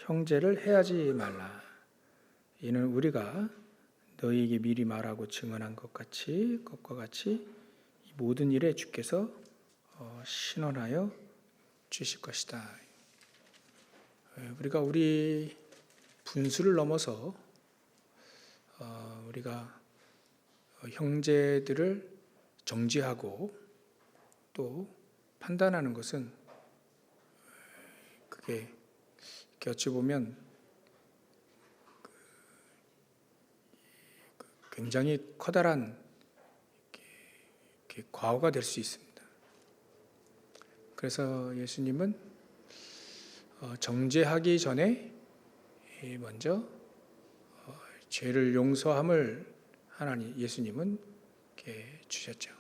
형제를 해하지 말라. 이는 우리가 너희에게 미리 말하고 증언한 것과 같이 이 모든 일에 주께서 신원하여 주실 것이다. 우리가 우리 분수를 넘어서 우리가 형제들을 정죄하고 또 판단하는 것은 그게 어찌 보면 굉장히 커다란 과오가 될 수 있습니다. 그래서 예수님은 정죄하기 전에 먼저 죄를 용서함을 예수님은 이렇게 주셨죠.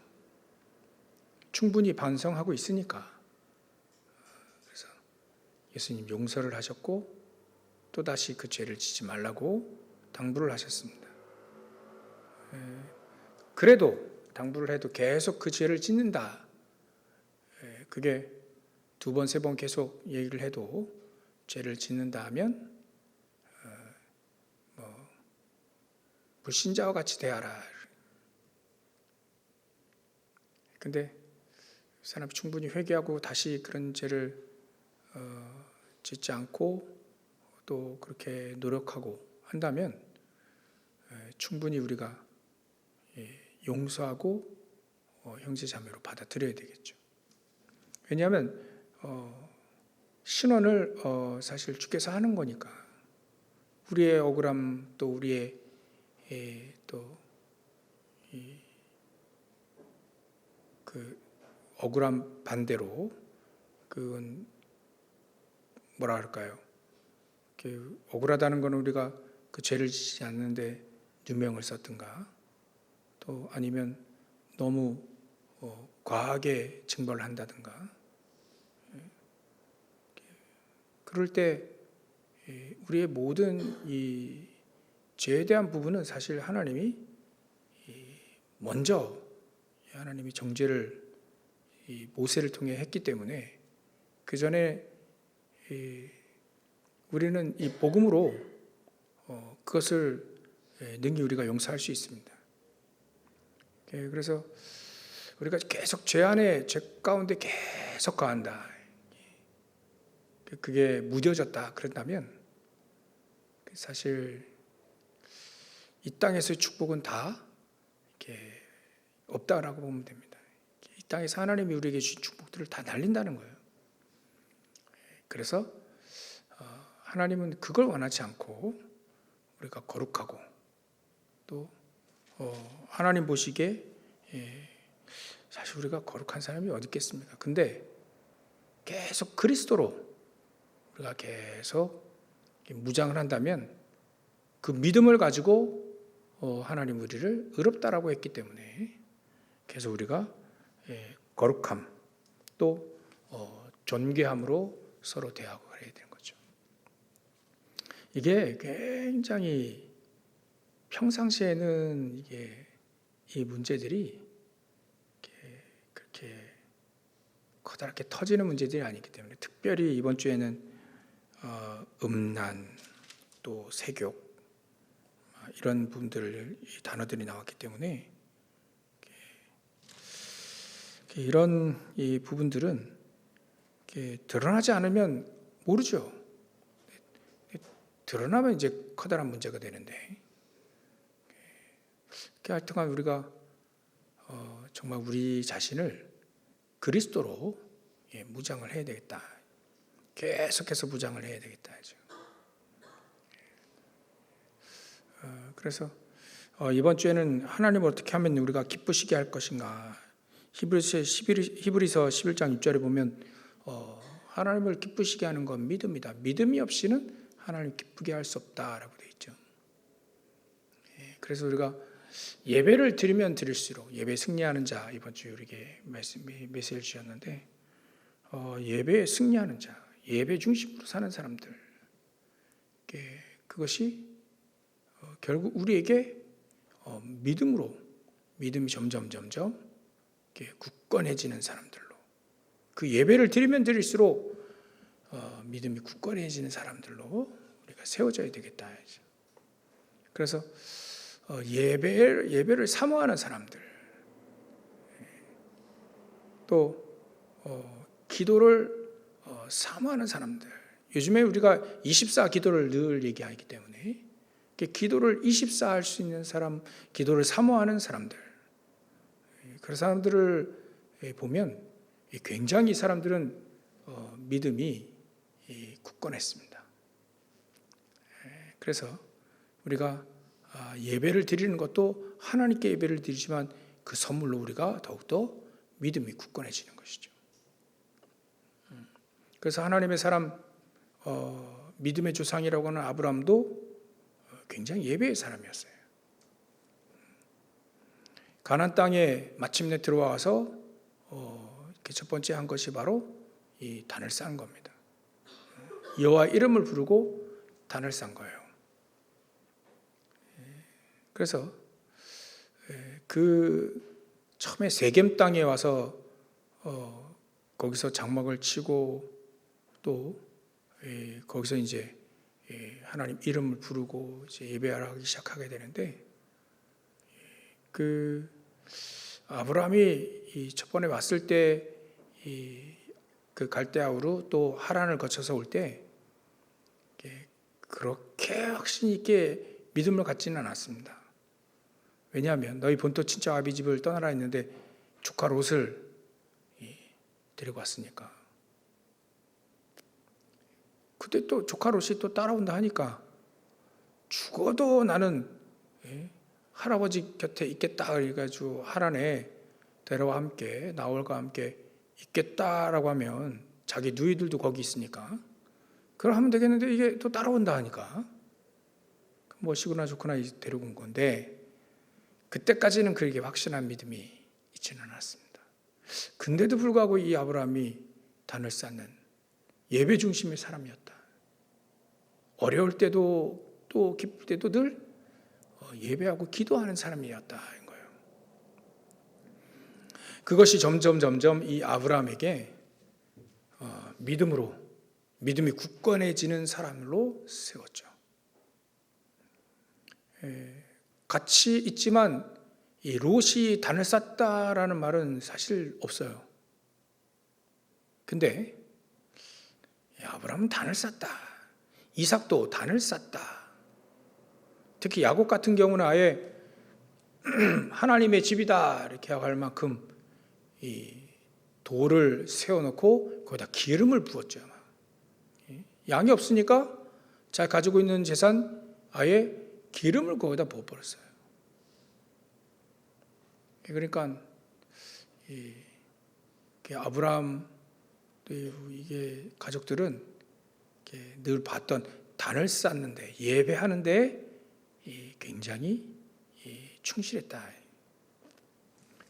충분히 반성하고 있으니까. 그래서 예수님 용서를 하셨고 또다시 그 죄를 짓지 말라고 당부를 하셨습니다. 그래도 당부를 해도 계속 그 죄를 짓는다. 그게 2번, 3번 계속 얘기를 해도 죄를 짓는다 하면 불신자와 같이 대하라. 근데 사람이 충분히 회개하고 다시 그런 죄를 짓지 않고 또 그렇게 노력하고 한다면 충분히 우리가 용서하고 형제 자매로 받아들여야 되겠죠. 왜냐하면 신원을 사실 주께서 하는 거니까 우리의 억울함 또 우리의 또 그 억울함 반대로 그건 뭐라 할까요? 억울하다는 건 우리가 그 죄를 짓지 않는데 누명을 썼든가 또 아니면 너무 과하게 징벌을 한다든가 그럴 때 우리의 모든 이 죄에 대한 부분은 사실 하나님이 먼저 하나님이 정죄를 모세를 통해 했기 때문에 그 전에 우리는 이 복음으로 그것을 능히 우리가 용서할 수 있습니다. 그래서 우리가 계속 죄 가운데 계속 거한다. 그게 무뎌졌다. 그런다면 사실 이 땅에서의 축복은 다 이렇게 없다라고 보면 됩니다. 이 땅에서 하나님이 우리에게 주신 축복들을 다 날린다는 거예요. 그래서 하나님은 그걸 원하지 않고 우리가 거룩하고 또 하나님 보시기에 사실 우리가 거룩한 사람이 어디 있겠습니까? 근데 계속 그리스도로 우리가 계속 무장을 한다면 그 믿음을 가지고 하나님 우리를 의롭다라고 했기 때문에 계속 우리가 거룩함 또 존귀함으로 서로 대하고 그래야 되는 거죠. 이게 굉장히 평상시에는 이 문제들이 그렇게 커다랗게 터지는 문제들이 아니기 때문에 특별히 이번 주에는 음란 또 세욕 이런 부분들 단어들이 나왔기 때문에 이런 이 부분들은 드러나지 않으면 모르죠. 드러나면 이제 커다란 문제가 되는데 하여튼간 우리가 정말 우리 자신을 그리스도로 무장을 해야 되겠다. 계속해서 무장을 해야 되겠다. 그래서 이번 주에는 하나님을 어떻게 하면 우리가 기쁘시게 할 것인가. 히브리서 11장 6절에 보면 하나님을 기쁘시게 하는 건 믿음이다. 믿음이 없이는 하나님을 기쁘게 할 수 없다라고 되어 있죠. 그래서 우리가 예배를 드리면 드릴수록 예배 승리하는 자 이번 주에 우리에게 메시지를 주셨는데 예배에 승리하는 자, 예배 중심으로 사는 사람들 그것이 결국 우리에게 믿음이 점점 굳건해지는 사람들로 그 예배를 드리면 드릴수록 믿음이 굳건해지는 사람들로 우리가 세워져야 되겠다. 그래서 예배를 사모하는 사람들, 또 기도를 사모하는 사람들. 요즘에 우리가 24 기도를 늘 얘기하기 때문에 기도를 24 할 수 있는 사람, 기도를 사모하는 사람들, 그런 사람들을 보면 굉장히 이 사람들은 믿음이 굳건했습니다. 그래서 우리가 예배를 드리는 것도 하나님께 예배를 드리지만 그 선물로 우리가 더욱더 믿음이 굳건해지는 것이죠. 그래서 하나님의 사람, 믿음의 조상이라고 하는 아브라함도 굉장히 예배의 사람이었어요. 가나안 땅에 마침내 들어와서 첫 번째 한 것이 바로 이 단을 쌓은 겁니다. 여호와 이름을 부르고 단을 쌓은 거예요. 그래서 그 처음에 세겜 땅에 와서 거기서 장막을 치고 또 거기서 이제 하나님 이름을 부르고 이제 예배하기 시작하게 되는데, 그 아브라함이 첫 번에 왔을 때 그 갈대아우로 또 하란을 거쳐서 올 때 그렇게 확신 있게 믿음을 갖지는 않았습니다. 왜냐하면 너희 본토 친척 아비 집을 떠나라 했는데 조카 롯을 데리고 왔으니까. 그때 또 조카 롯이 또 따라온다 하니까 죽어도 나는 할아버지 곁에 있겠다 그래가지고 하란에 데려와 함께 나홀과 함께 있겠다라고 하면 자기 누이들도 거기 있으니까 그럼 하면 되겠는데 이게 또 따라온다 하니까 뭐 시구나 좋구나 데리고 온 건데, 그때까지는 그렇게 확신한 믿음이 있지는 않았습니다. 근데도 불구하고 이 아브라함이 단을 쌓는 예배 중심의 사람이었다. 어려울 때도 또 기쁠 때도 늘 예배하고 기도하는 사람이었다 인 거예요. 그것이 점점 이 아브라함에게 믿음이 굳건해지는 사람으로 세웠죠. 같이 있지만 이 롯이 단을 쌓다라는 말은 사실 없어요. 근데 아브라함은 단을 쌓다. 이삭도 단을 쌓다. 특히 야곱 같은 경우는 아예 하나님의 집이다 이렇게 할 만큼 이 돌을 세워놓고 거기다 기름을 부었죠. 양이 없으니까 잘 가지고 있는 재산 아예 기름을 거기다 부어버렸어요. 그러니까 아브라함 이게 가족들은 늘 봤던 단을 쌓는데 예배하는데 굉장히 충실했다.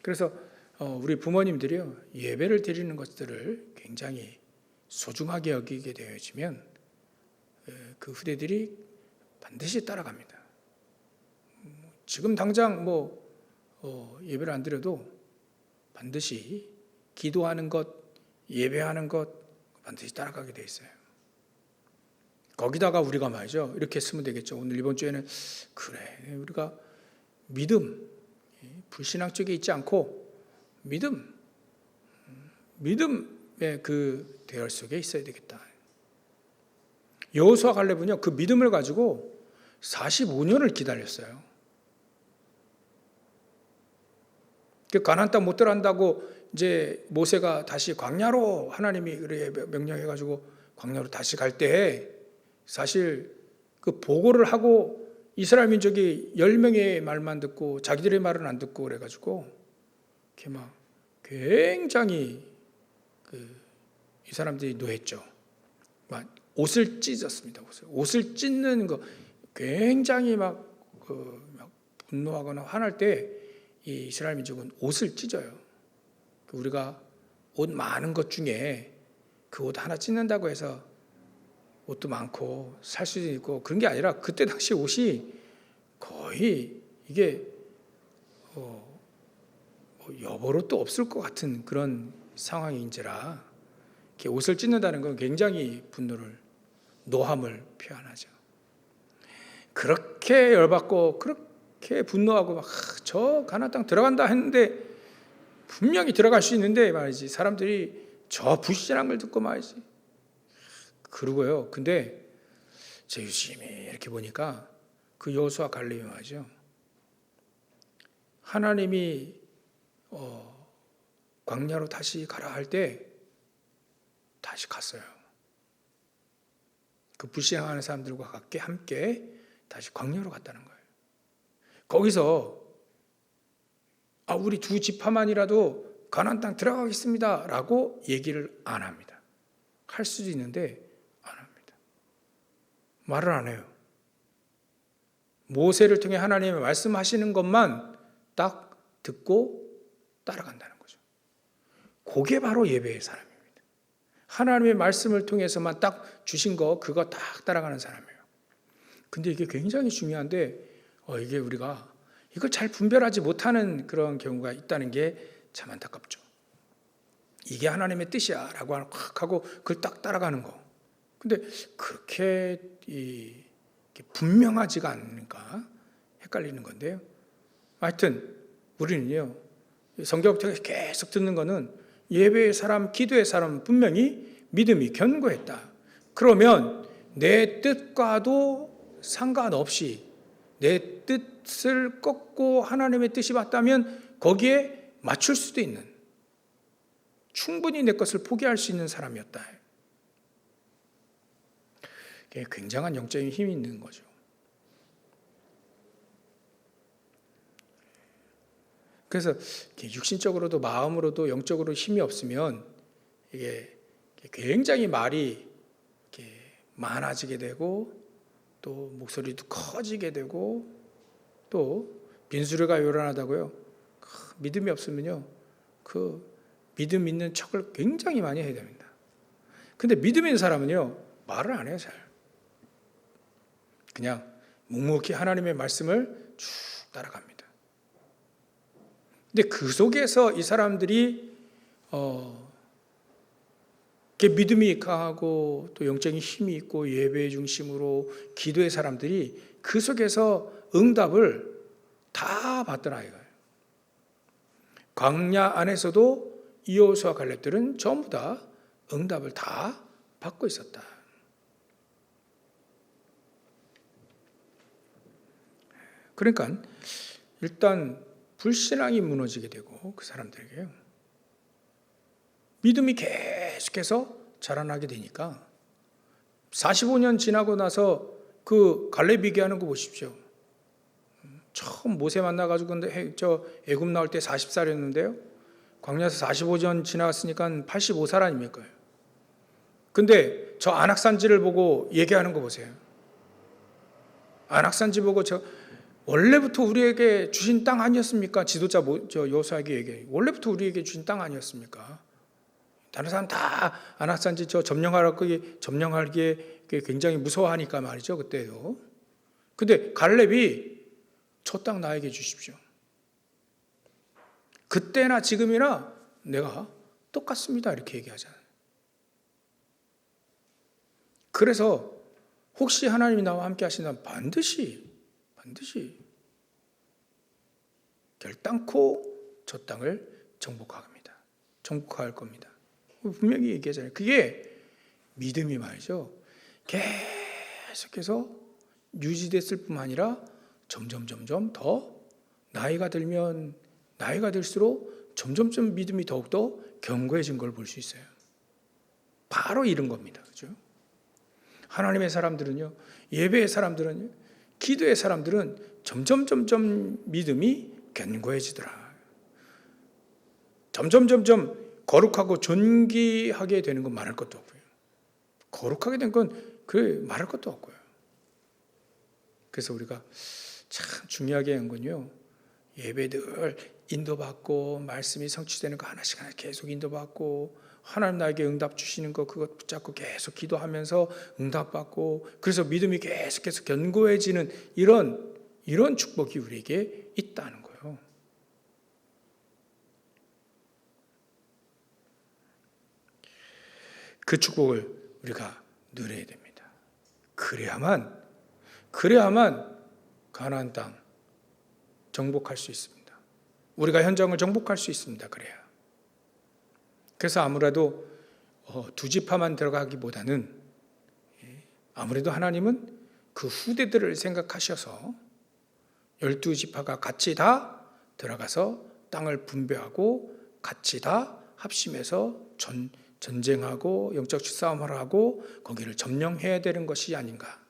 그래서 우리 부모님들이요 예배를 드리는 것들을 굉장히 소중하게 여기게 되어지면 그 후대들이 반드시 따라갑니다. 지금 당장 예배를 안 드려도 반드시 기도하는 것, 예배하는 것 반드시 따라가게 돼 있어요. 거기다가 우리가 말이죠 이렇게 쓰면 되겠죠. 오늘 이번 주에는 그래 우리가 믿음, 불신앙 쪽에 있지 않고 믿음의 그 대열 속에 있어야 되겠다. 여호수아 갈렙은요 그 믿음을 가지고 45년을 기다렸어요. 그 가나안 땅 못 들어간다고 이제 모세가 다시 광야로 하나님이 명령해 가지고 광야로 다시 갈 때 사실 그 보고를 하고 이스라엘 민족이 10명의 말만 듣고 자기들의 말은 안 듣고 그래 가지고 이렇게 막 굉장히 이 사람들이 노했죠. 막 옷을 찢었습니다. 옷을 찢는 거 굉장히 막 분노하거나 화날 때 이 이스라엘 민족은 옷을 찢어요. 우리가 옷 많은 것 중에 그 옷 하나 찢는다고 해서 옷도 많고 살 수도 있고 그런 게 아니라 그때 당시 옷이 거의 이게 여벌옷도 없을 것 같은 그런 상황인지라 이렇게 옷을 찢는다는 건 굉장히 노함을 표현하죠. 그렇게 열받고 그렇게 분노하고 막 저 가나안 땅 들어간다 했는데 분명히 들어갈 수 있는데 말이지 사람들이 저 불신한 걸 듣고 말이지 그러고요. 근데 제 유심히 이렇게 보니까 그 여호수아 갈렙이 말이죠. 하나님이 광야로 다시 가라 할 때 다시 갔어요. 그 불신하는 사람들과 함께 다시 광야로 갔다는 거예요. 거기서 우리 두 지파만이라도 가나안 땅 들어가겠습니다 라고 얘기를 안 합니다. 할 수도 있는데 안 합니다. 말을 안 해요. 모세를 통해 하나님의 말씀하시는 것만 딱 듣고 따라간다는 거죠. 그게 바로 예배의 사람입니다. 하나님의 말씀을 통해서만 딱 주신 거 그거 딱 따라가는 사람이에요. 근데 이게 굉장히 중요한데 이게 우리가 이걸 잘 분별하지 못하는 그런 경우가 있다는 게 참 안타깝죠. 이게 하나님의 뜻이야 라고 확 하고 그걸 딱 따라가는 거. 근데 그렇게 분명하지가 않으니까 헷갈리는 건데요. 하여튼 우리는요. 성경 통해서 계속 듣는 거는 예배의 사람, 기도의 사람은 분명히 믿음이 견고했다. 그러면 내 뜻과도 상관없이 내 뜻을 꺾고 하나님의 뜻이 맞다면 거기에 맞출 수도 있는, 충분히 내 것을 포기할 수 있는 사람이었다. 굉장한 영적인 힘이 있는 거죠. 그래서 육신적으로도 마음으로도 영적으로 힘이 없으면 이게 굉장히 말이 많아지게 되고 또 목소리도 커지게 되고 또 빈수레가 요란하다고요. 믿음이 없으면요, 그 믿음 있는 척을 굉장히 많이 해야 됩니다. 근데 믿음 있는 사람은요, 말을 안 해요, 잘. 그냥 묵묵히 하나님의 말씀을 쭉 따라갑니다. 근데 그 속에서 이 사람들이 믿음이 강하고 또 영적인 힘이 있고 예배 중심으로 기도의 사람들이 그 속에서 응답을 다 받더라 이거예요. 광야 안에서도 여호수아 갈렙들은 전부 다 응답을 다 받고 있었다. 그러니까 일단 불신앙이 무너지게 되고 그 사람들에게요. 믿음이 계속해서 자라나게 되니까 45년 지나고 나서 그 갈렙 얘기하는 거 보십시오. 처음 모세 만나가지고 근데 애굽 나올 때 40살이었는데요. 광야에서 45년 지나갔으니까 85살 아닙니까? 근데 저 안악산지를 보고 얘기하는 거 보세요. 안악산지 보고 원래부터 우리에게 주신 땅 아니었습니까? 지도자 여호수아에게 얘기해요. 원래부터 우리에게 주신 땅 아니었습니까? 다른 사람 다 안악산지 점령하기에 굉장히 무서워하니까 말이죠. 그때도. 근데 갈렙이 저 땅 나에게 주십시오. 그때나 지금이나 내가 똑같습니다. 이렇게 얘기하잖아요. 그래서 혹시 하나님이 나와 함께 하신다면 반드시 결단코 저 땅을 정복할 겁니다. 분명히 얘기하잖아요. 그게 믿음이 말이죠. 계속해서 유지됐을 뿐만 아니라 점점 더 나이가 들수록 점점 믿음이 더욱더 견고해진 걸 볼 수 있어요. 바로 이런 겁니다. 그죠? 하나님의 사람들은요, 예배의 사람들은요, 기도의 사람들은 점점 믿음이 견고해지더라. 점점 거룩하고 존귀하게 되는 건 말할 것도 없고요. 거룩하게 된 건 말할 것도 없고요. 그래서 우리가 참 중요하게 한 건요, 예배들 인도받고 말씀이 성취되는 거 하나씩 계속 인도받고 하나님 나에게 응답 주시는 거 그것 붙잡고 계속 기도하면서 응답받고 그래서 믿음이 계속해서 견고해지는 이런 축복이 우리에게 있다는 거예요. 그 축복을 우리가 누려야 됩니다. 그래야만 가나안 땅 정복할 수 있습니다. 우리가 현장을 정복할 수 있습니다. 그래서 아무래도 두 지파만 들어가기보다는 아무래도 하나님은 그 후대들을 생각하셔서 12지파가 같이 다 들어가서 땅을 분배하고 같이 다 합심해서 전쟁하고 영적 싸움을 하고 거기를 점령해야 되는 것이 아닌가.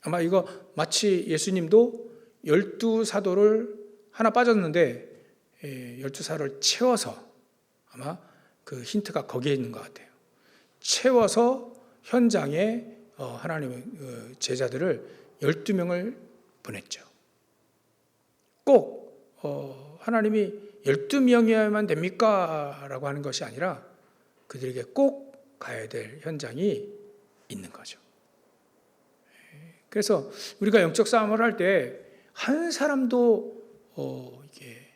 아마 이거 마치 예수님도 12사도를 하나 빠졌는데 12사도를 채워서 아마 그 힌트가 거기에 있는 것 같아요. 채워서 현장에 하나님의 제자들을 12명을 보냈죠. 꼭 하나님이 12명이어야만 됩니까? 라고 하는 것이 아니라 그들에게 꼭 가야 될 현장이 있는 거죠. 그래서 우리가 영적 싸움을 할 때 한 사람도 이게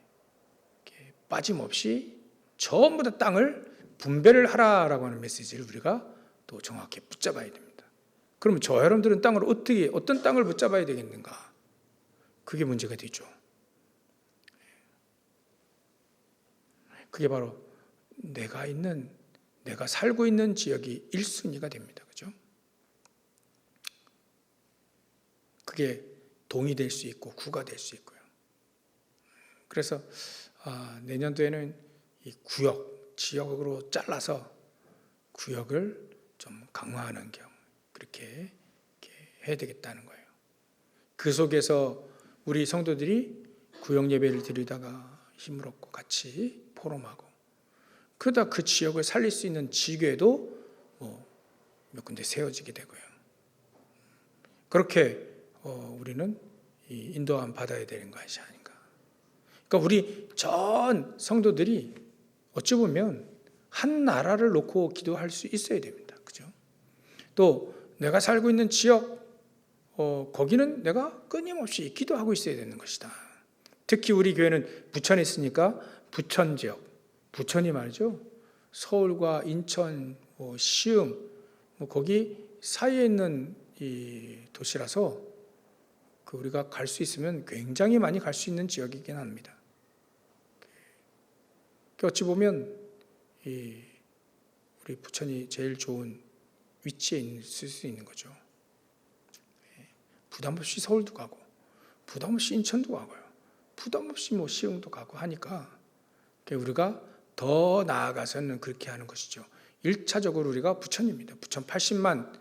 빠짐없이 전부 다 땅을 분배를 하라라고 하는 메시지를 우리가 또 정확히 붙잡아야 됩니다. 그러면 저 여러분들은 어떤 땅을 붙잡아야 되겠는가? 그게 문제가 되죠. 그게 바로 내가 살고 있는 지역이 1순위가 됩니다. 그죠? 그게 동이 될 수 있고 구가 될 수 있고요. 그래서 내년도에는 이 지역으로 잘라서 구역을 좀 강화하는 그렇게 해야 되겠다는 거예요. 그 속에서 우리 성도들이 구역 예배를 드리다가 힘을 얻고 같이 포럼하고 그러다 그 지역을 살릴 수 있는 지교회도 몇 군데 세워지게 되고요. 그렇게 우리는 이 인도함 받아야 되는 것이 아닌가. 그러니까 우리 전 성도들이 어찌 보면 한 나라를 놓고 기도할 수 있어야 됩니다. 그죠? 또 내가 살고 있는 지역 거기는 내가 끊임없이 기도하고 있어야 되는 것이다. 특히 우리 교회는 부천에 있으니까 부천 지역, 부천이 말이죠. 서울과 인천, 시흥 거기 사이에 있는 이 도시라서 우리가 갈 수 있으면 굉장히 많이 갈 수 있는 지역이긴 합니다. 어찌 보면 우리 부천이 제일 좋은 위치에 있을 수 있는 거죠. 부담 없이 서울도 가고, 부담 없이 인천도 가고요. 부담 없이 시흥도 가고 하니까 우리가 더 나아가서는 그렇게 하는 것이죠. 1차적으로 우리가 부천입니다. 부천 80만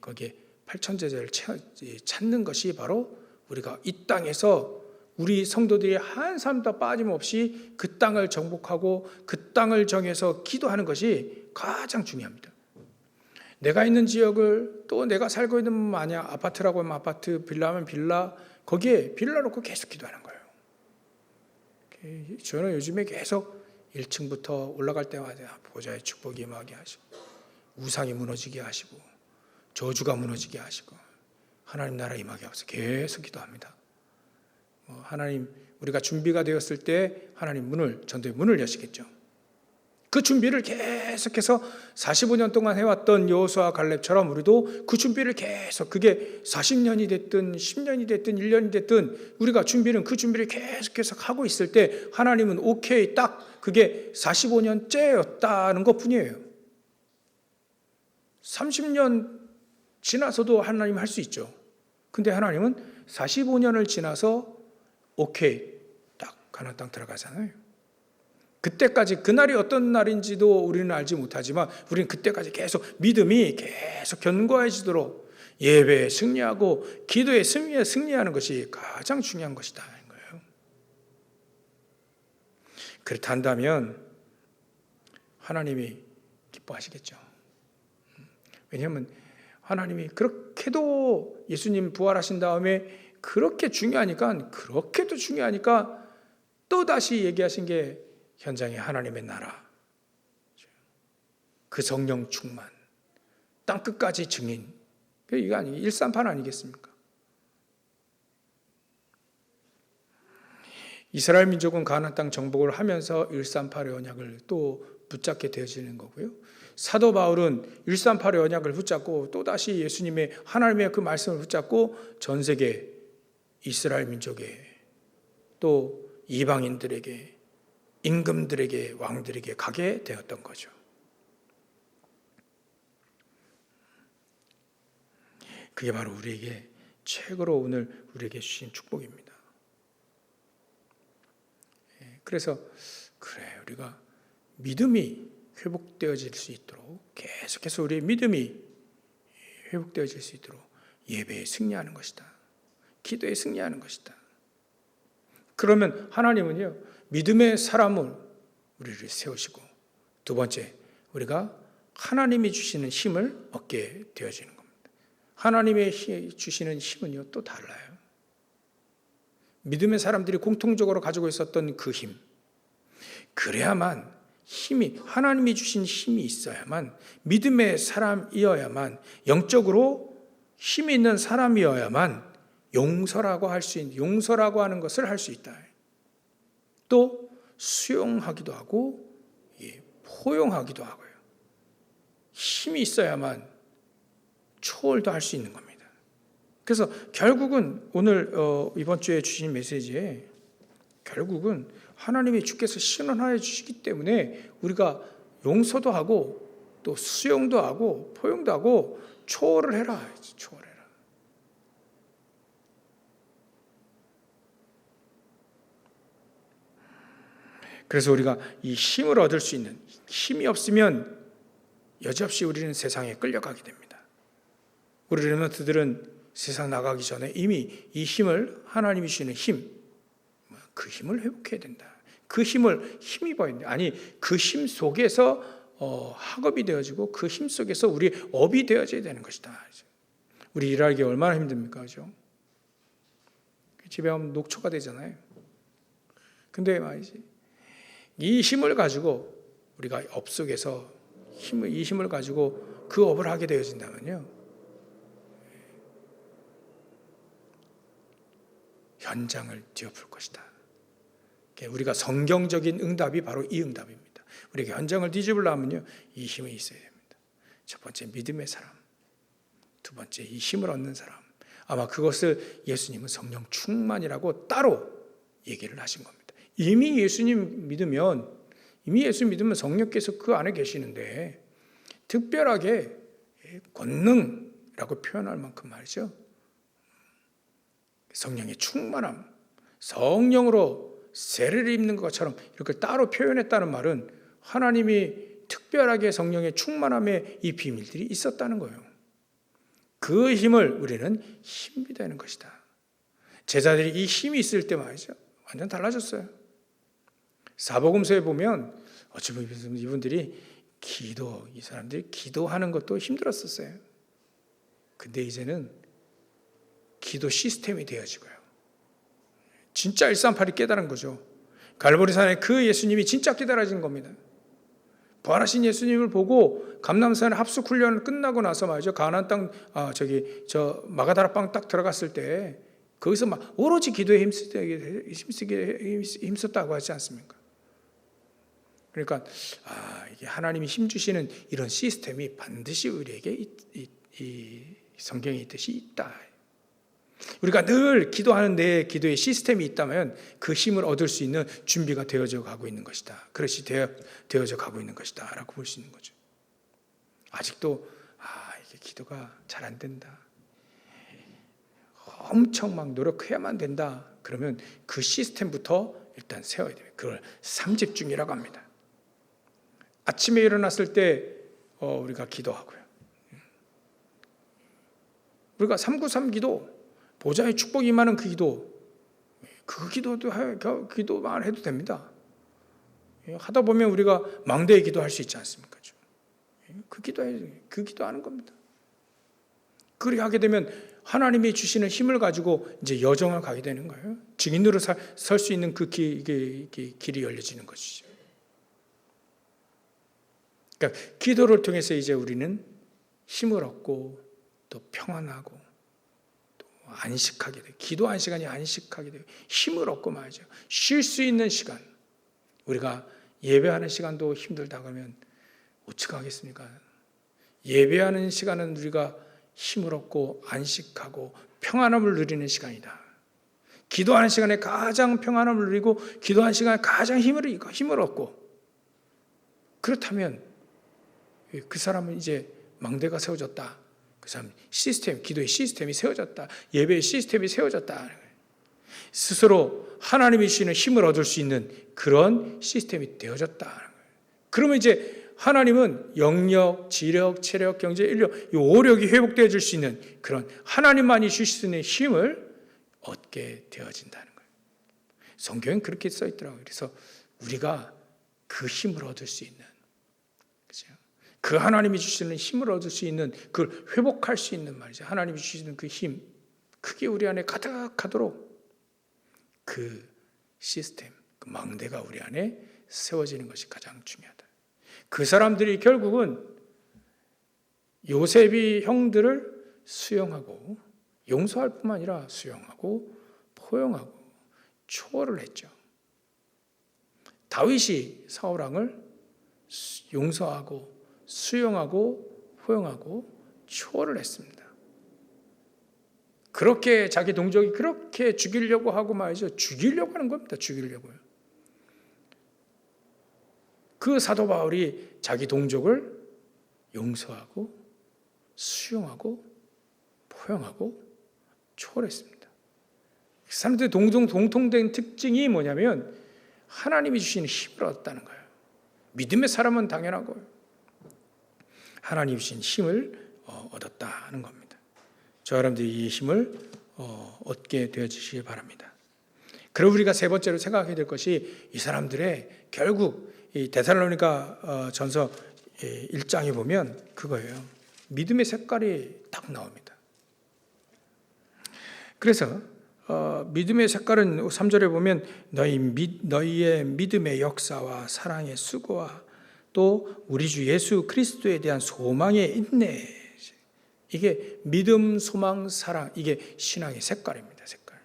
거기에 8천제자를 찾는 것이 바로 우리가 이 땅에서 우리 성도들이 한 사람도 빠짐없이 그 땅을 정복하고 그 땅을 정해서 기도하는 것이 가장 중요합니다. 내가 있는 지역을 또 내가 살고 있는 만약 아파트라고 하면 아파트, 빌라면 빌라 거기에 빌라 놓고 계속 기도하는 거예요. 저는 요즘에 계속 1층부터 올라갈 때마다 보좌의 축복이 임하게 하시고 우상이 무너지게 하시고 저주가 무너지게 하시고 하나님 나라 임하게 하셔서 계속 기도합니다. 하나님 우리가 준비가 되었을 때 하나님 전도의 문을 여시겠죠. 그 준비를 계속해서 45년 동안 해왔던 여호수아 갈렙처럼 우리도 그 준비를 계속 그게 40년이 됐든 10년이 됐든 1년이 됐든 우리가 그 준비를 계속해서 하고 있을 때 하나님은 오케이 딱 그게 45년째였다는 것뿐이에요. 30년 지나서도 하나님 할 수 있죠. 근데 하나님은 45년을 지나서 오케이 딱 가나안 땅 들어가잖아요. 그때까지 그날이 어떤 날인지도 우리는 알지 못하지만 우리는 그때까지 계속 믿음이 계속 견고해지도록 예배에 승리하고 기도에 승리하는 것이 가장 중요한 것이다 하는 거예요. 그렇다면 하나님이 기뻐하시겠죠. 왜냐하면 하나님이 그렇게도 예수님 부활하신 다음에 그렇게도 중요하니까 또다시 얘기하신 게 현장의 하나님의 나라, 그 성령 충만, 땅끝까지 증인. 이거 일산판 아니겠습니까? 이스라엘 민족은 가나안 땅 정복을 하면서 138의 언약을 또 붙잡게 되어지는 거고요. 사도 바울은 138의 언약을 붙잡고 또다시 예수님의 하나님의 그 말씀을 붙잡고 전 세계 이스라엘 민족에 또 이방인들에게 임금들에게 왕들에게 가게 되었던 거죠. 그게 바로 우리에게 최고로 오늘 우리에게 주신 축복입니다. 그래서 그래 우리가 믿음이 회복되어질 수 있도록 계속해서 우리의 믿음이 회복되어질 수 있도록 예배에 승리하는 것이다. 기도에 승리하는 것이다. 그러면 하나님은요 믿음의 사람을 우리를 세우시고 두 번째 우리가 하나님이 주시는 힘을 얻게 되어지는 겁니다. 하나님의 주시는 힘은요 또 달라요. 믿음의 사람들이 공통적으로 가지고 있었던 그 힘, 그래야만 힘이 하나님이 주신 힘이 있어야만 믿음의 사람이어야만 영적으로 힘이 있는 사람이어야만 용서라고 할 수 있는 용서라고 하는 것을 할 수 있다. 또 수용하기도 하고 포용하기도 하고요. 힘이 있어야만 초월도 할 수 있는 겁니다. 그래서 결국은 오늘 이번 주에 주신 메시지에 결국은 하나님이 주께서 신원하여 주시기 때문에 우리가 용서도 하고 또 수용도 하고 포용도 하고 초월을 해라. 초월해라. 그래서 우리가 이 힘을 얻을 수 있는 힘이 없으면 여지없이 우리는 세상에 끌려가게 됩니다. 우리 렘넌트들은 세상 나가기 전에 이미 이 힘을 하나님이 주시는 힘, 그 힘을 회복해야 된다. 그 힘을 힘입어야 된다. 아니 그 힘 속에서 학업이 되어지고 그 힘 속에서 우리 업이 되어져야 되는 것이다. 우리 일하기 얼마나 힘듭니까? 그죠? 집에 오면 녹초가 되잖아요. 근데 말이지 이 힘을 가지고 우리가 업 속에서 이 힘을 가지고 그 업을 하게 되어진다면요. 현장을 뒤엎을 것이다. 우리가 성경적인 응답이 바로 이 응답입니다. 우리가 현장을 뒤집으려면요, 이 힘이 있어야 됩니다. 첫 번째 믿음의 사람, 두 번째 이 힘을 얻는 사람. 아마 그것을 예수님은 성령 충만이라고 따로 얘기를 하신 겁니다. 이미 예수님 믿으면 성령께서 그 안에 계시는데 특별하게 권능이라고 표현할 만큼 말이죠. 성령의 충만함, 성령으로 세례를 입는 것처럼 이렇게 따로 표현했다는 말은 하나님이 특별하게 성령의 충만함에 이 비밀들이 있었다는 거예요. 그 힘을 우리는 힘이 되는 것이다. 제자들이 이 힘이 있을 때 말이죠. 완전 달라졌어요. 사복음서에 보면 어찌 보면 이분들이 이 사람들이 기도하는 것도 힘들었었어요. 근데 이제는 기도 시스템이 되어지고요. 진짜 138이 깨달은 거죠. 갈보리산에 그 예수님이 진짜 깨달아진 겁니다. 부활하신 예수님을 보고 감람산 합숙 훈련을 끝나고 나서 말이죠. 가나안 땅 마가다라 땅 딱 들어갔을 때 거기서 막 오로지 기도에 힘썼다고 하지 않습니까? 그러니까 이게 하나님이 힘 주시는 이런 시스템이 반드시 우리에게 이 성경에 있듯이 있다. 우리가 늘 기도하는 내 기도의 시스템이 있다면 그 힘을 얻을 수 있는 준비가 되어져 가고 있는 것이다. 그것이 되어져 가고 있는 것이다 라고 볼 수 있는 거죠. 아직도 이게 기도가 잘 안 된다. 엄청 막 노력해야만 된다. 그러면 그 시스템부터 일단 세워야 됩니다. 그걸 삼집중이라고 합니다. 아침에 일어났을 때 우리가 기도하고요. 우리가 393 기도, 보좌의 축복이 임하는 그 기도, 기도만 해도 됩니다. 하다 보면 우리가 망대의 기도할 수 있지 않습니까? 그 기도하는 겁니다. 그렇게 하게 되면 하나님이 주시는 힘을 가지고 이제 여정을 가게 되는 거예요. 증인으로 설 수 있는 그 길이 열려지는 것이죠. 그러니까 기도를 통해서 이제 우리는 힘을 얻고 또 평안하고 또 안식하게 돼요. 기도한 시간이 안식하게 돼요. 힘을 얻고 말이죠. 쉴 수 있는 시간. 우리가 예배하는 시간도 힘들다 그러면 어찌 하겠습니까? 예배하는 시간은 우리가 힘을 얻고 안식하고 평안함을 누리는 시간이다. 기도하는 시간에 가장 평안함을 누리고 기도하는 시간에 가장 힘을 얻고, 그렇다면 그 사람은 이제 망대가 세워졌다. 그 사람 기도의 시스템이 세워졌다. 예배의 시스템이 세워졌다. 스스로 하나님이 주시는 힘을 얻을 수 있는 그런 시스템이 되어졌다. 그러면 이제 하나님은 영력, 지력, 체력, 경제, 인력, 이 5력이 회복되어질 수 있는 그런 하나님만이 주실 수 있는 힘을 얻게 되어진다는 거예요. 성경엔 그렇게 써 있더라고요. 그래서 우리가 그 힘을 얻을 수 있는, 그죠? 그 하나님이 주시는 힘을 얻을 수 있는, 그걸 회복할 수 있는 말이죠. 하나님이 주시는 그 힘, 그게 우리 안에 가득하도록 그 시스템, 그 망대가 우리 안에 세워지는 것이 가장 중요하다. 그 사람들이 결국은 요셉이 형들을 수용하고 용서할 뿐만 아니라 수용하고 포용하고 초월을 했죠. 다윗이 사울 왕을 용서하고 수용하고 포용하고 초월을 했습니다. 그렇게 자기 동족이 그렇게 죽이려고 하고 말이죠. 죽이려고 하는 겁니다. 죽이려고요. 그 사도 바울이 자기 동족을 용서하고 수용하고 포용하고 초월했습니다. 그 사람들의 공통된 특징이 뭐냐면 하나님이 주시는 힘을 얻었다는 거예요. 믿음의 사람은 당연하고요. 하나님이 주신 힘을 얻었다는 겁니다. 저 여러분들이 이 힘을 얻게 되어지시기 바랍니다. 그리고 우리가 세 번째로 생각해야 될 것이 이 사람들의 결국 이 데살로니가 전서 1장에 보면 그거예요. 믿음의 색깔이 딱 나옵니다. 그래서 믿음의 색깔은 3절에 보면 너희의 믿음의 역사와 사랑의 수고와 또 우리 주 예수 그리스도에 대한 소망의 인내, 이게 믿음, 소망, 사랑, 이게 신앙의 색깔입니다. 색깔.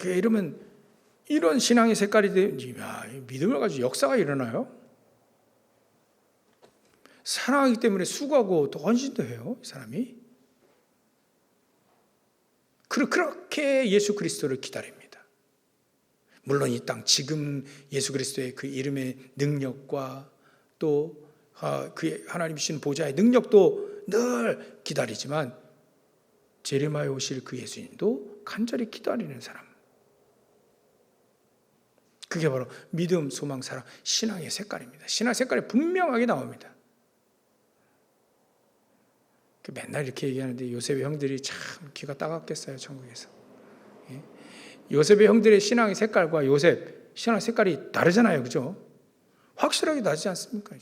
이러면 이런 신앙의 색깔이 되면 믿음을 가지고 역사가 일어나요? 사랑하기 때문에 수고하고 또 헌신도 해요, 이 사람이. 그렇게 예수 그리스도를 기다립니다. 물론 이 땅 지금 예수 그리스도의 그 이름의 능력과 또 그 하나님 주신 보좌의 능력도 늘 기다리지만 제레미야에 오실 그 예수님도 간절히 기다리는 사람. 그게 바로 믿음, 소망, 사랑, 신앙의 색깔입니다. 신앙 색깔이 분명하게 나옵니다. 맨날 이렇게 얘기하는데 요셉의 형들이 참 귀가 따갑겠어요, 천국에서. 요셉의 형들의 신앙의 색깔과 요셉 신앙의 색깔이 다르잖아요, 그죠? 확실하게 다르지 않습니까?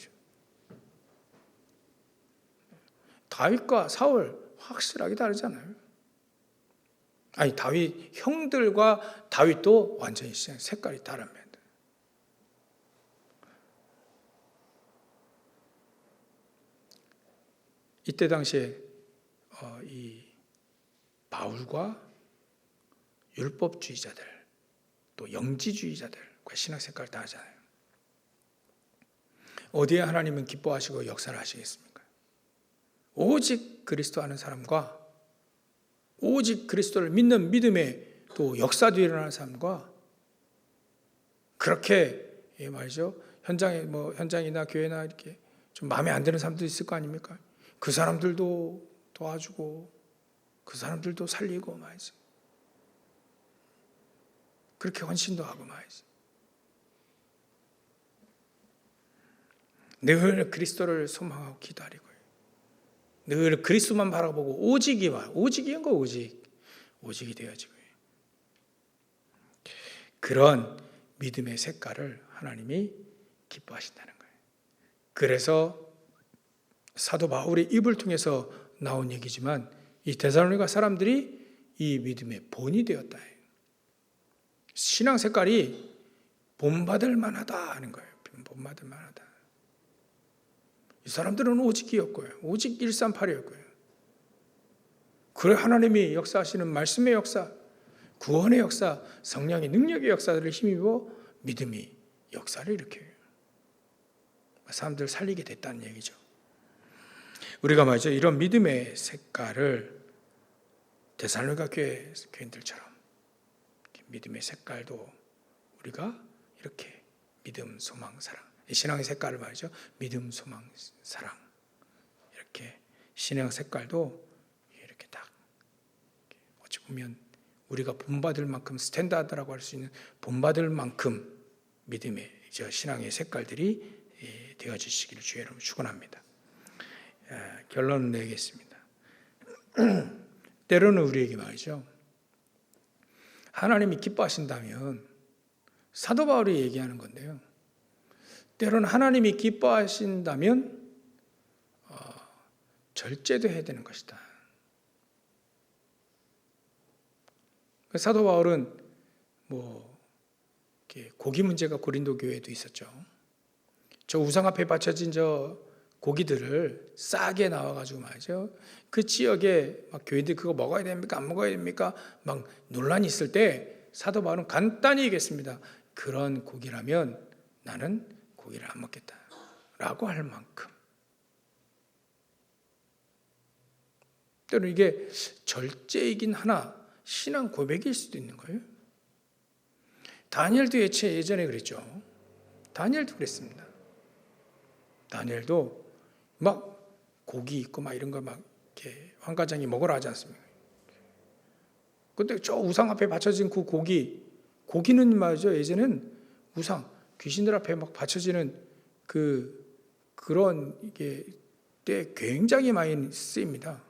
다윗과 사울 확실하게 다르잖아요. 아니, 다윗 형들과 다윗도 완전히 색깔이 다릅니다. 이때 당시에 이 바울과 율법주의자들 또 영지주의자들과 신학 색깔 다 하잖아요. 어디에 하나님은 기뻐하시고 역사를 하시겠습니까? 오직 그리스도 아는 사람과 오직 그리스도를 믿는 믿음의 또 역사도 일어나는 사람과 그렇게 말이죠. 현장이나 교회나 이렇게 좀 마음에 안 드는 사람도 있을 거 아닙니까? 그 사람들도 도와주고 그 사람들도 살리고 말이죠. 그렇게 헌신도 하고 말이죠. 늘 그리스도를 소망하고 기다리고 늘 그리스도만 바라보고 오직이 되어지고 그런 믿음의 색깔을 하나님이 기뻐하신다는 거예요. 그래서 사도 바울의 입을 통해서 나온 얘기지만 이 데살로니가 사람들이 이 믿음의 본이 되었다. 신앙 색깔이 본받을 만하다 하는 거예요. 본받을 만하다. 이 사람들은 오직이었고요. 오직 138이었고요. 그래 하나님이 역사하시는 말씀의 역사, 구원의 역사, 성령의 능력의 역사들을 힘입어 믿음이 역사를 일으켜요. 사람들을 살리게 됐다는 얘기죠. 우리가 말이죠, 이런 믿음의 색깔을 데살로니가 교회 교인들처럼 믿음의 색깔도 우리가 이렇게 믿음, 소망, 사랑, 신앙의 색깔을 말이죠, 믿음, 소망, 사랑, 이렇게 신앙 색깔도 이렇게 딱 어찌 보면 우리가 본받을 만큼 스탠다드라고 할 수 있는 본받을 만큼 믿음의 신앙의 색깔들이 되어 주시기를 주의 이름으로 축원합니다. 결론을 내겠습니다. 때로는 우리에게 말이죠, 하나님이 기뻐하신다면, 사도 바울이 얘기하는 건데요, 때로는 하나님이 기뻐하신다면 절제도 해야 되는 것이다. 사도 바울은 고기 문제가 고린도 교회에도 있었죠. 저 우상 앞에 바쳐진 저 고기들을 싸게 나와가지고 말이죠, 그 지역에 막 교인들이 그거 먹어야 됩니까? 안 먹어야 됩니까? 막 논란이 있을 때 사도 바울은 간단히 얘기했습니다. 그런 고기라면 나는 고기를 안 먹겠다 라고 할 만큼. 때로는 이게 절제이긴 하나 신앙 고백일 수도 있는 거예요. 다니엘도 예전에 그랬죠. 다니엘도 그랬습니다. 다니엘도 막 고기 있고 막 이런 거 막 이렇게 환관장이 먹으라 하지 않습니까? 근데 저 우상 앞에 바쳐진 그 고기는 말이죠, 예전엔 우상, 귀신들 앞에 막 바쳐지는 그런 이게 때 굉장히 많이 쓰입니다.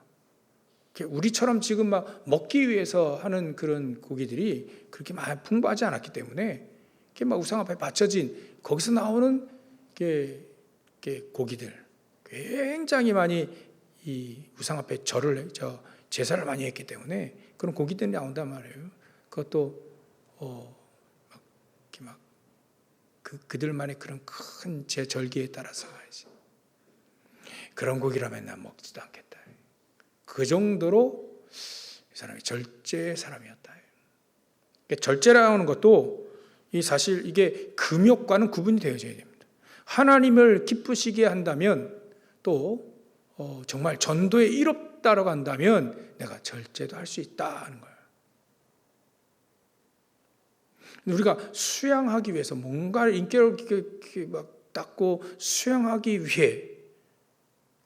우리처럼 지금 막 먹기 위해서 하는 그런 고기들이 그렇게 많이 풍부하지 않았기 때문에 이렇게 막 우상 앞에 바쳐진 거기서 나오는 고기들 굉장히 많이 이 우상 앞에 제사를 많이 했기 때문에 그런 고기들이 나온단 말이에요. 그것도 그들만의 그런 큰 제절기에 따라서 말이지. 그런 고기라면 난 먹지도 않겠다. 그 정도로 이 사람이 절제의 사람이었다. 절제라는 것도 사실 이게 금욕과는 구분이 되어져야 됩니다. 하나님을 기쁘시게 한다면 또 정말 전도에 이롭다라고 한다면 내가 절제도 할 수 있다 하는 거예요. 우리가 수양하기 위해서 뭔가를 인격을 막 닦고 수양하기 위해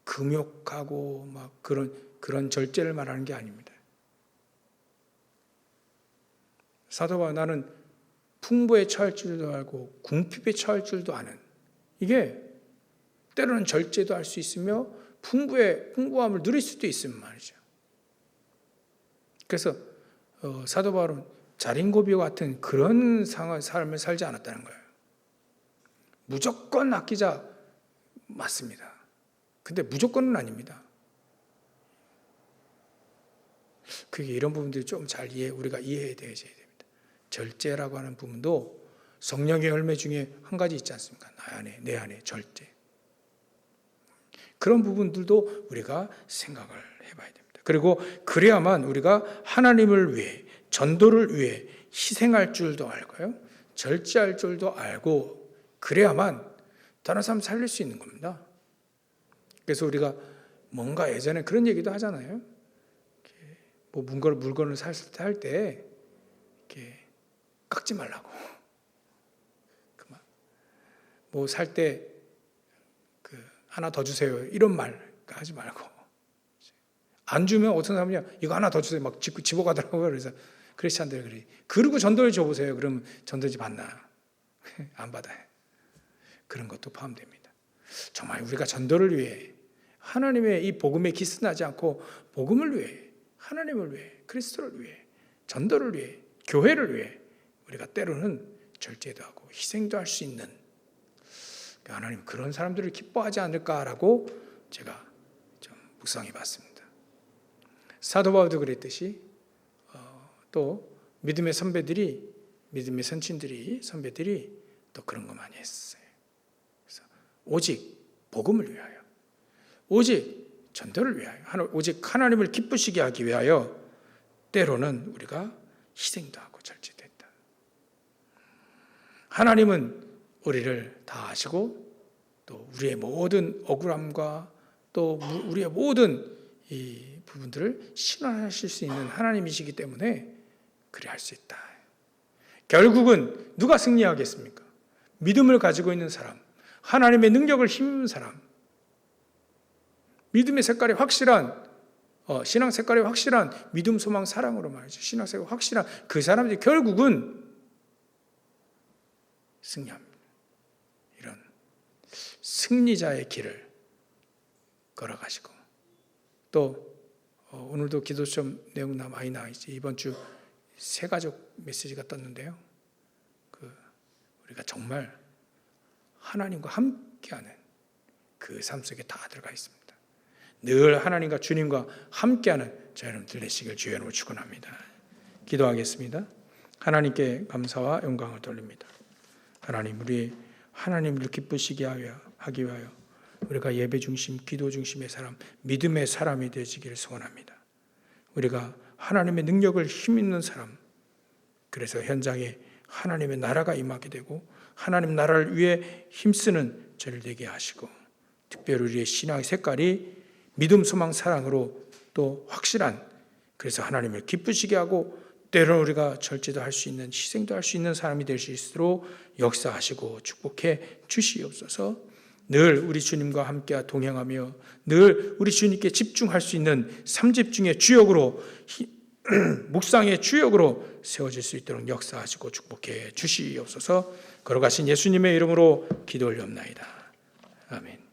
금욕하고 막 그런 절제를 말하는 게 아닙니다. 사도 바울 나는 풍부에 처할 줄도 알고 궁핍에 처할 줄도 아는, 이게 때로는 절제도 할 수 있으며 풍부함을 누릴 수도 있으면 말이죠. 그래서 사도 바울은 자린고비와 같은 그런 삶을 살지 않았다는 거예요. 무조건 아끼자 맞습니다. 근데 무조건은 아닙니다. 그게 이런 부분들이 좀 잘 우리가 이해해야 되어야 됩니다. 절제라고 하는 부분도 성령의 열매 중에 한 가지 있지 않습니까? 내 안에 절제. 그런 부분들도 우리가 생각을 해봐야 됩니다. 그리고 그래야만 우리가 하나님을 위해, 전도를 위해 희생할 줄도 알고요, 절제할 줄도 알고, 그래야만 다른 사람 살릴 수 있는 겁니다. 그래서 우리가 뭔가 예전에 그런 얘기도 하잖아요. 뭐 물건을 살 때 이렇게 깎지 말라고. 뭐 살 때 하나 더 주세요 이런 말 하지 말고, 안 주면 어떤 사람이냐 이거 하나 더 주세요 막 집어가더라고요. 그래서 크리스찬들이 그래, 그리고 전도를 줘보세요. 그럼 전도지 받나? 안 받아요. 그런 것도 포함됩니다. 정말 우리가 전도를 위해, 하나님의 이 복음에 기스나지 않고 복음을 위해, 하나님을 위해, 그리스도를 위해, 전도를 위해, 교회를 위해 우리가 때로는 절제도 하고 희생도 할 수 있는, 하나님 그런 사람들을 기뻐하지 않을까라고 제가 좀 묵상해 봤습니다. 사도 바울도 그랬듯이 또 믿음의 선배들이 또 그런 거 많이 했어요. 그래서 오직 복음을 위하여, 오직 전도를 위하여, 오직 하나님을 기쁘시게 하기 위하여 때로는 우리가 희생도 하고 절제도 했다. 하나님은 우리를 다 아시고 또 우리의 모든 억울함과 또 우리의 모든 이 부분들을 신원하실 수 있는 하나님이시기 때문에 그리 할 수 있다. 결국은 누가 승리하겠습니까? 믿음을 가지고 있는 사람, 하나님의 능력을 힘입는 사람, 믿음의 색깔이 확실한 신앙 색깔이 확실한 믿음, 소망, 사랑으로 말이죠. 신앙 색깔이 확실한 그 사람들이 결국은 승리합니다. 이런 승리자의 길을 걸어가시고 또 오늘도 기도 시험 내용 많이 나와 있지. 이번 주 새가족 메시지가 떴는데요. 우리가 정말 하나님과 함께하는 그 삶 속에 다 들어가 있습니다. 늘 하나님과 주님과 함께하는 저 여러분들 되시길 주의 이름으로 축원합니다. 기도하겠습니다. 하나님께 감사와 영광을 돌립니다. 하나님, 우리 하나님을 기쁘시게 하기 위하여 우리가 예배 중심, 기도 중심의 사람, 믿음의 사람이 되시기를 소원합니다. 우리가 하나님의 능력을 힘있는 사람, 그래서 현장에 하나님의 나라가 임하게 되고 하나님 나라를 위해 힘쓰는 저를 되게 하시고 특별히 우리의 신앙의 색깔이 믿음, 소망, 사랑으로 또 확실한, 그래서 하나님을 기쁘시게 하고 때로는 우리가 절제도 할 수 있는, 희생도 할 수 있는 사람이 될 수 있도록 역사하시고 축복해 주시옵소서. 늘 우리 주님과 함께 동행하며 늘 우리 주님께 집중할 수 있는 삼집중의 주역으로 묵상의 주역으로 세워질 수 있도록 역사하시고 축복해 주시옵소서. 걸어가신 예수님의 이름으로 기도 올리옵나이다. 아멘.